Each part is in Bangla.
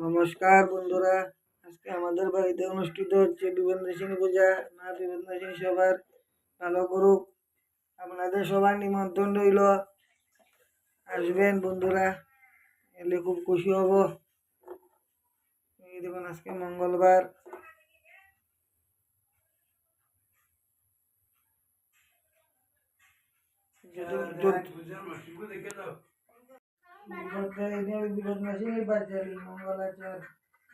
নমস্কার বন্ধুরা, আজকে আমাদের বাড়িতে অনুষ্ঠিত হচ্ছে বিবেন্দ্রসিনী পূজা। মা বিবেন্দ্রসিনী সবার ভালো করুক। আপনাদের সবার নিমন্ত্রণ রইল, আসবেন বন্ধুরা, এলে খুব খুশি হব। এই দেখুন আজকে মঙ্গলবার, বিপদনাশিনী বাচারি মঙ্গলাচার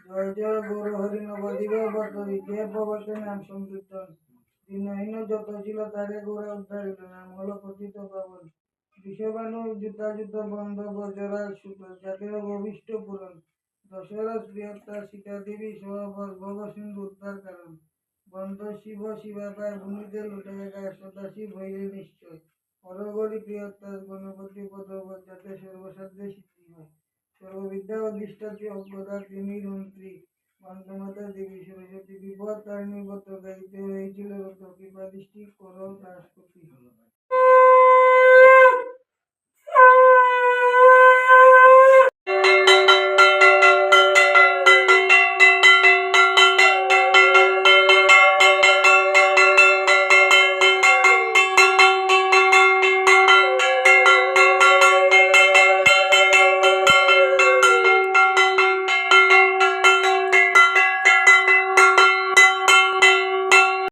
জয় জয় গৌর হরি নবদিব বর্তরি যে প্রবর্তে নাম সংকীর্তন দিনহীন যত ছিল তারে গোড়া উদ্ধারিল নাম হলো পতিত পাবন বিষবাণু যুদ্ধাযুদ্ধ বন্ধ বজরাজ শুক্ল জাতির ভবিষ্ঠ পূরণ দশরা প্রিয়তা সীতা দেবী সহবর ভব সিন্ধু উদ্ধার কারণ বন্ধ শিব শিবাপায় ভূমিতে লুটে গায় সদাশিব হইলে নিশ্চয় হরগরি প্রিয়তা গণপতি পদবত যাতে সর্বসাধ্যে সিদ্ধি হয় সর্ববিদ্যা অধিষ্ঠাত্রী অজ্ঞদাত্রী নিরন্ত্রী বন্দমাতা দেবী সরস্বতী বিপদ তারিণী ব্রত গাইতে হয়েছিল রত কৃপা দৃষ্টি করো দাসপতি।